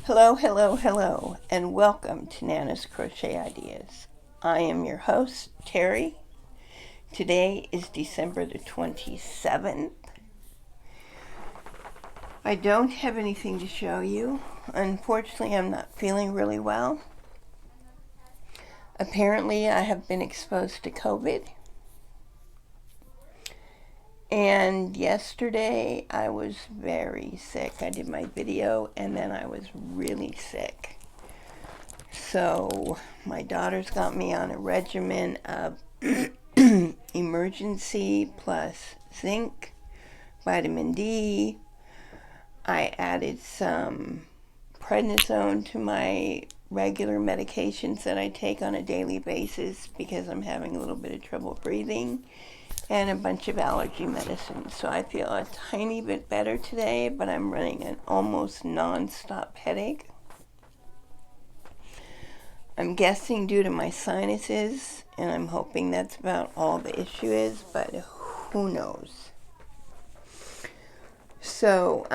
Hello, hello, hello, and welcome to Nana's Crochet Ideas. I am your host, Teri. Today is December the 27th. I don't have anything to show you. Unfortunately, I'm not feeling really well. Apparently, I have been exposed to COVID. And yesterday, I was very sick. I did my video, and then I was really sick. So, my daughter's got me on a regimen of emergency plus zinc, vitamin D. I added some prednisone to my regular medications that I take on a daily basis because I'm having a little bit of trouble breathing, and a bunch of allergy medicine. So I feel a tiny bit better today, but I'm running an almost non-stop headache. I'm guessing due to my sinuses, and I'm hoping that's about all the issue is, but who knows. So,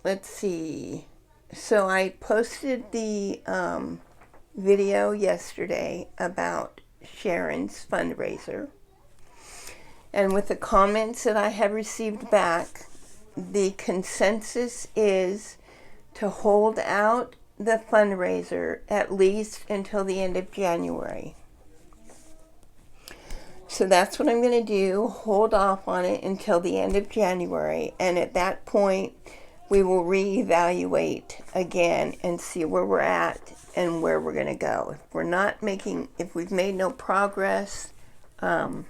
let's see. So I posted the video yesterday about Sharon's fundraiser, and with the comments that I have received back, the consensus is to hold out the fundraiser at least until the end of January. So that's what I'm going to do, hold off on it until the end of January, and at that point we will reevaluate again and see where we're at and where we're going to go. If we've made no progress, I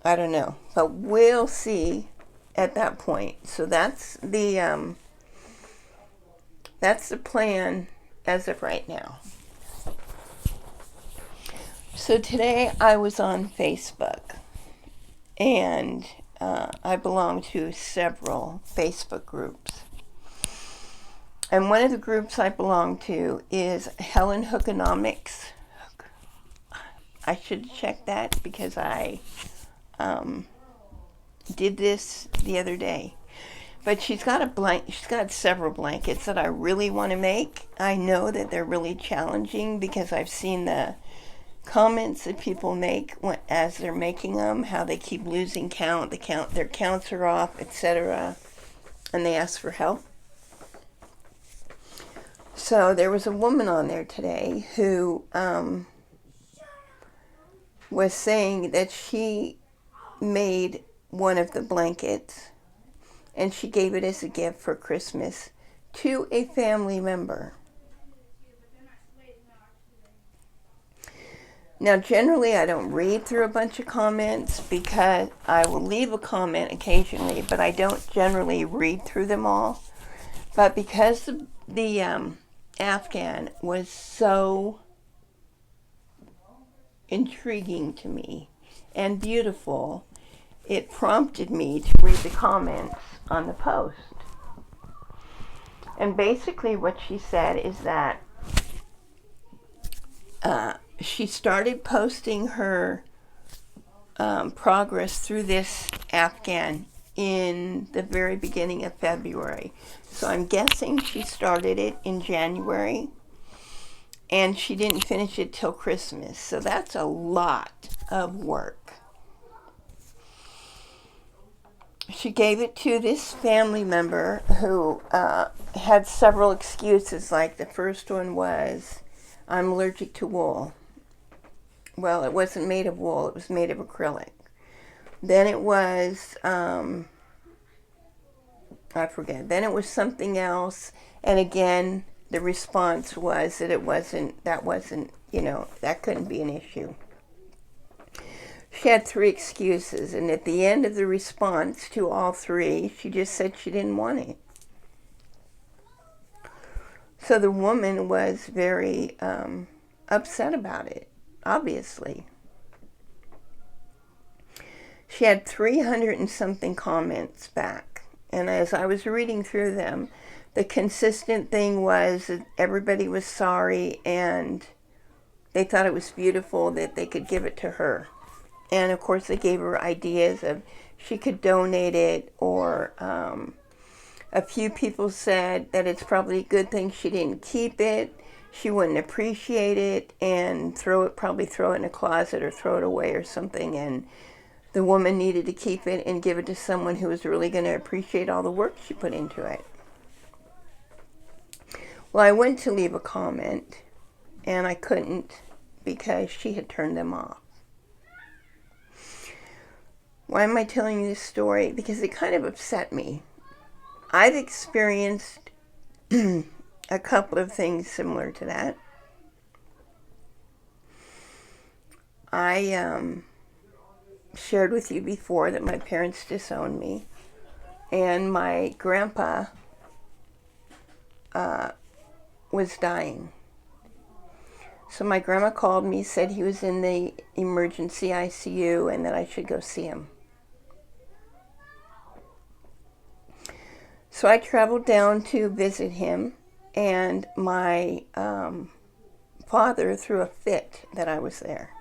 don't know, but we'll see at that point. So that's the plan as of right now. So today I was on Facebook, and I belong to several Facebook groups. And one of the groups I belong to is Helen Hookonomics. I should check that because I did this the other day. But she's got several blankets that I really want to make. I know that they're really challenging because I've seen the comments that people make as they're making them, how they keep losing count, their counts are off, etc. And they ask for help. So there was a woman on there today who was saying that she made one of the blankets and she gave it as a gift for Christmas to a family member. Now, generally, I don't read through a bunch of comments because I will leave a comment occasionally, but I don't generally read through them all. But because the Afghan was so intriguing to me and beautiful, it prompted me to read the comments on the post. And basically what she said is that she started posting her progress through this Afghan in the very beginning of February. So I'm guessing she started it in January, and she didn't finish it till Christmas. So that's a lot of work. She gave it to this family member who had several excuses. Like the first one was, I'm allergic to wool. Well, it wasn't made of wool, it was made of acrylic. Then it was, I forget, then it was something else. And again, the response was that that couldn't be an issue. She had 3 excuses, and at the end of the response to all 3, she just said she didn't want it. So the woman was very upset about it, obviously. She had 300 and something comments back, and as I was reading through them, the consistent thing was that everybody was sorry and they thought it was beautiful that they could give it to her. And of course they gave her ideas of she could donate it, or A few people said that it's probably a good thing she didn't keep it. She wouldn't appreciate it and probably throw it in a closet or throw it away or something. And the woman needed to keep it and give it to someone who was really going to appreciate all the work she put into it. Well, I went to leave a comment and I couldn't because she had turned them off. Why am I telling you this story? Because it kind of upset me. I've experienced a couple of things similar to that. I shared with you before that my parents disowned me, and my grandpa was dying. So my grandma called me, said he was in the emergency ICU and that I should go see him. So I traveled down to visit him, and my father threw a fit that I was there.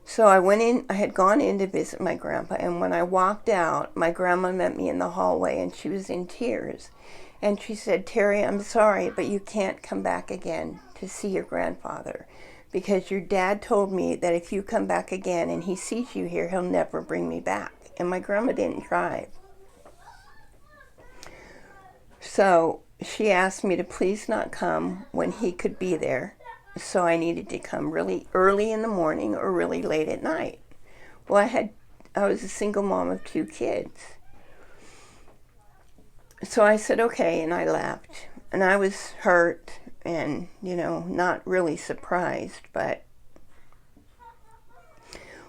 So I had gone in to visit my grandpa, and when I walked out, my grandma met me in the hallway, and she was in tears. And she said, "Teri, I'm sorry, but you can't come back again to see your grandfather, because your dad told me that if you come back again and he sees you here, he'll never bring me back." And my grandma didn't drive. So she asked me to please not come when he could be there. So I needed to come really early in the morning or really late at night. Well, I was a single mom of 2 kids. So I said, okay, and I left. And I was hurt and, not really surprised, but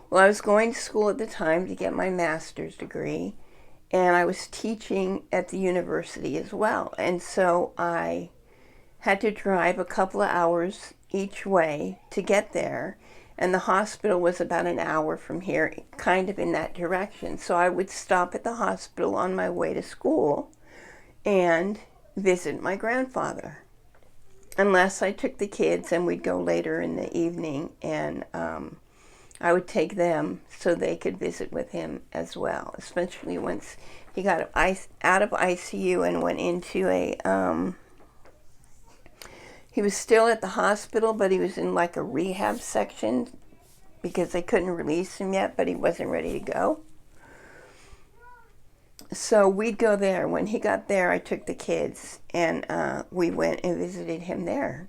well, I was going to school at the time to get my master's degree, and I was teaching at the university as well. And so I had to drive a couple of hours each way to get there, and the hospital was about an hour from here, kind of in that direction. So I would stop at the hospital on my way to school and visit my grandfather, unless I took the kids and we'd go later in the evening, and I would take them so they could visit with him as well, especially once he got out of ICU and went into he was still at the hospital, but he was in like a rehab section because they couldn't release him yet, but he wasn't ready to go. So we'd go there. When he got there, I took the kids, and we went and visited him there.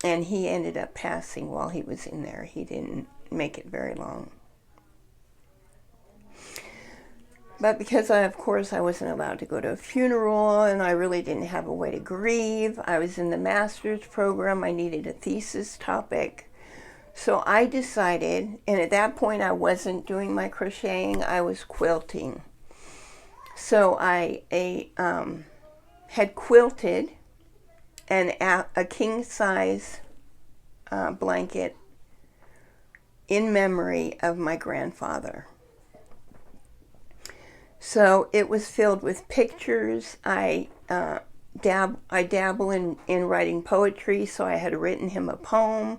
And he ended up passing while he was in there. He didn't make it very long. But because of course, I wasn't allowed to go to a funeral, and I really didn't have a way to grieve. I was in the master's program. I needed a thesis topic. So I decided, and at that point I wasn't doing my crocheting, I was quilting. So I had quilted a king-size blanket in memory of my grandfather. So it was filled with pictures. I dabble in writing poetry, so I had written him a poem.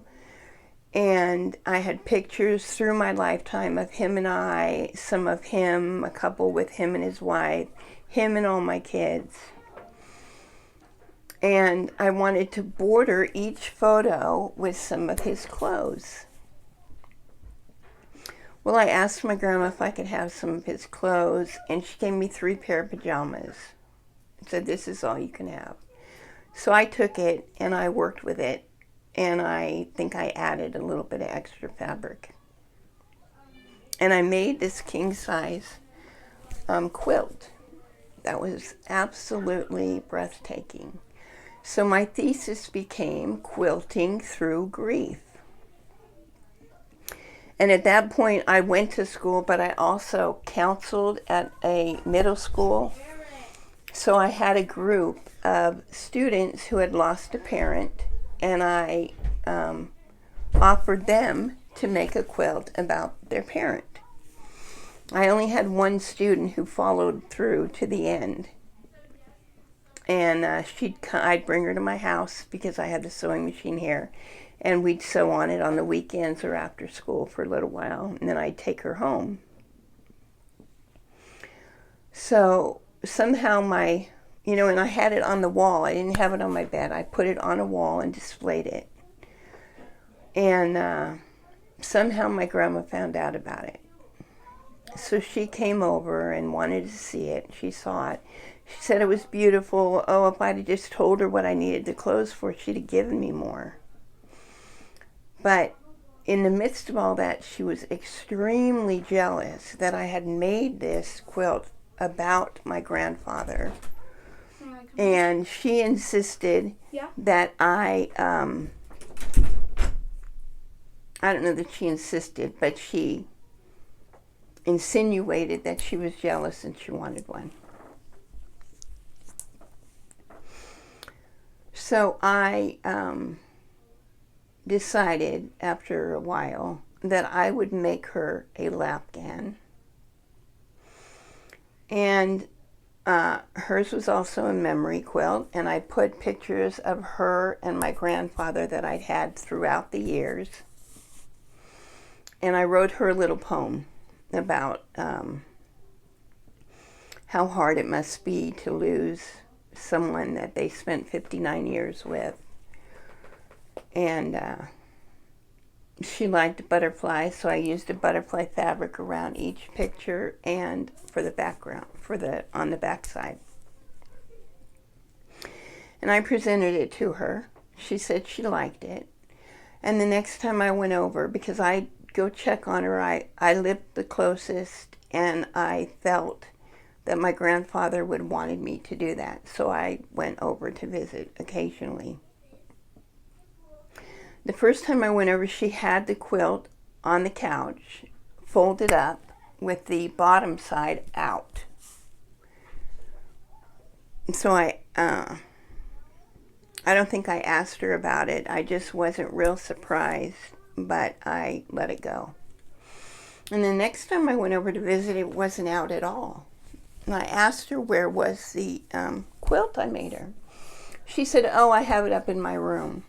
And I had pictures through my lifetime of him and I, some of him, a couple with him and his wife, him and all my kids. And I wanted to border each photo with some of his clothes. Well, I asked my grandma if I could have some of his clothes, and she gave me 3 pair of pajamas. Said, "This is all you can have." So I took it and I worked with it. And I think I added a little bit of extra fabric. And I made this king-size quilt that was absolutely breathtaking. So my thesis became Quilting Through Grief. And at that point, I went to school, but I also counseled at a middle school. So I had a group of students who had lost a parent, and I offered them to make a quilt about their parent. I only had one student who followed through to the end. And I'd bring her to my house because I had the sewing machine here, and we'd sew on it on the weekends or after school for a little while, and then I'd take her home. So somehow my, and I had it on the wall. I didn't have it on my bed. I put it on a wall and displayed it. And somehow my grandma found out about it. So she came over and wanted to see it. She saw it. She said it was beautiful. Oh, if I'd have just told her what I needed the clothes for, she'd have given me more. But in the midst of all that, she was extremely jealous that I had made this quilt about my grandfather. And she insisted that I don't know that she insisted, but she insinuated that she was jealous and she wanted one. So I decided after a while that I would make her a lapgan. And hers was also a memory quilt, and I put pictures of her and my grandfather that I'd had throughout the years. And I wrote her a little poem about how hard it must be to lose someone that they spent 59 years with. And she liked butterflies, so I used a butterfly fabric around each picture and for the background, on the back side. And I presented it to her. She said she liked it. And the next time I went over, because I go check on her, I lived the closest, and I felt that my grandfather would wanted me to do that. So I went over to visit occasionally. The first time I went over, she had the quilt on the couch, folded up with the bottom side out. So I don't think I asked her about it. I just wasn't real surprised, but I let it go. And the next time I went over to visit, it wasn't out at all. And I asked her where was the quilt I made her. She said, oh, I have it up in my room.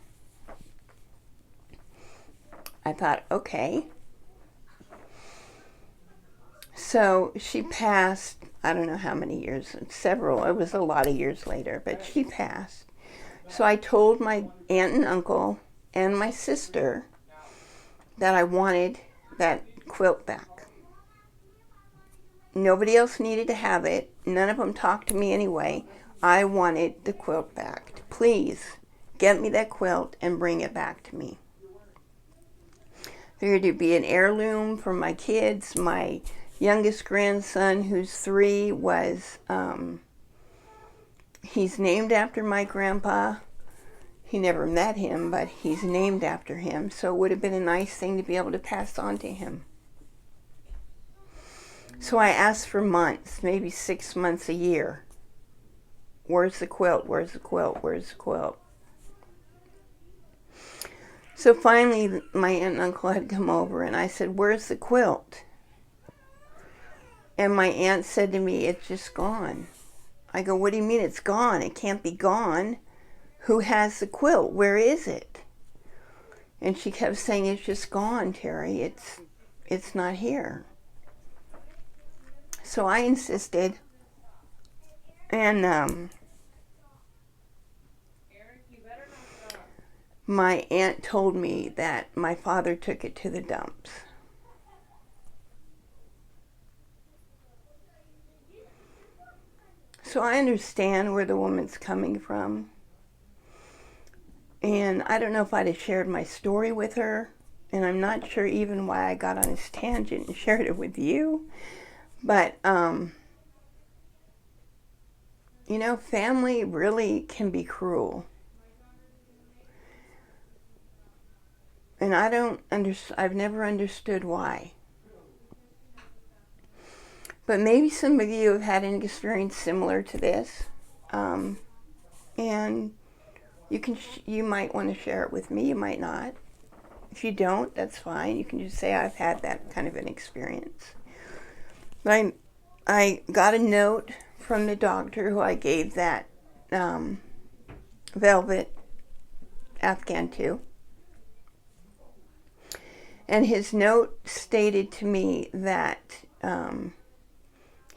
I thought, okay. So she passed, I don't know how many years, several, it was a lot of years later, but she passed. So I told my aunt and uncle and my sister that I wanted that quilt back. Nobody else needed to have it. None of them talked to me anyway. I wanted the quilt back. Please get me that quilt and bring it back to me. Figured it'd be an heirloom for my kids. My youngest grandson, who's 3, was, he's named after my grandpa. He never met him, but he's named after him. So it would have been a nice thing to be able to pass on to him. So I asked for months, maybe 6 months, a year. Where's the quilt? Where's the quilt? Where's the quilt? So finally, my aunt and uncle had come over, and I said, where's the quilt? And my aunt said to me, it's just gone. I go, what do you mean it's gone? It can't be gone. Who has the quilt? Where is it? And she kept saying, it's just gone, Teri. It's not here. So I insisted, and my aunt told me that my father took it to the dumps. So I understand where the woman's coming from. And I don't know if I'd have shared my story with her, and I'm not sure even why I got on this tangent and shared it with you. But, you know, family really can be cruel. And I've never understood why. But maybe some of you have had an experience similar to this. And you might want to share it with me, you might not. If you don't, that's fine. You can just say, I've had that kind of an experience. But I got a note from the doctor who I gave that velvet Afghan to. And his note stated to me that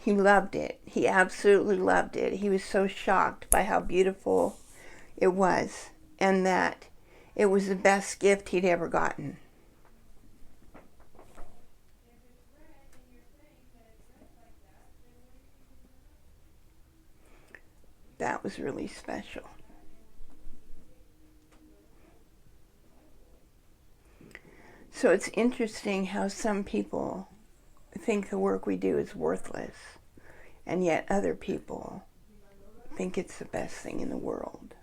He loved it. He absolutely loved it. He was so shocked by how beautiful it was, and that it was the best gift he'd ever gotten. That was really special. So it's interesting how some people think the work we do is worthless, and yet other people think it's the best thing in the world.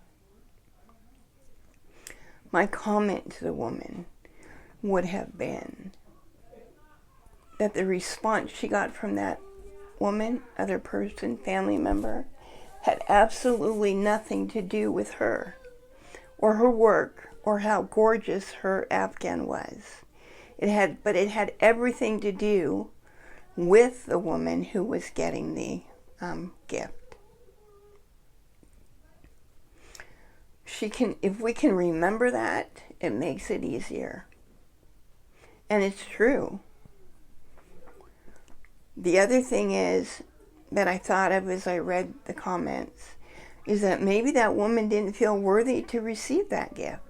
My comment to the woman would have been that the response she got from that woman, other person, family member, had absolutely nothing to do with her or her work or how gorgeous her Afghan was. It had everything to do with the woman who was getting the gift. If we can remember that, it makes it easier. And it's true. The other thing is that I thought of as I read the comments is that maybe that woman didn't feel worthy to receive that gift.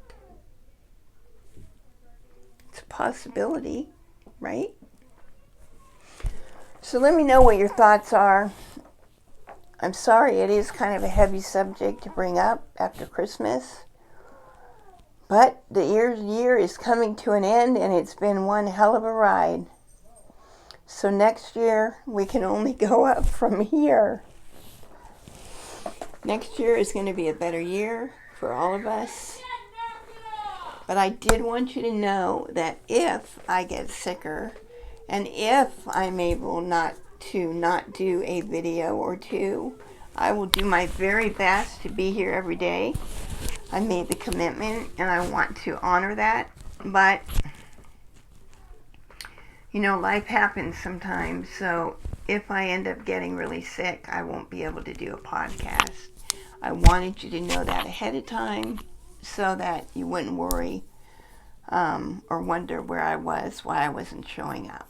It's a possibility, right? So let me know what your thoughts are. I'm sorry it is kind of a heavy subject to bring up after Christmas, but the year is coming to an end, and it's been one hell of a ride. So next year we can only go up from here. Next year is going to be a better year for all of us. But I did want you to know that if I get sicker, and if I'm able not do a video or two, I will do my very best to be here every day. I made the commitment, and I want to honor that. But, you know, life happens sometimes. So if I end up getting really sick, I won't be able to do a podcast. I wanted you to know that ahead of time so that you wouldn't worry or wonder where I was, why I wasn't showing up.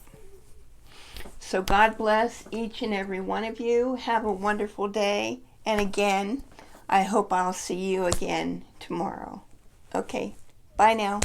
So God bless each and every one of you. Have a wonderful day. And again, I hope I'll see you again tomorrow. Okay, bye now.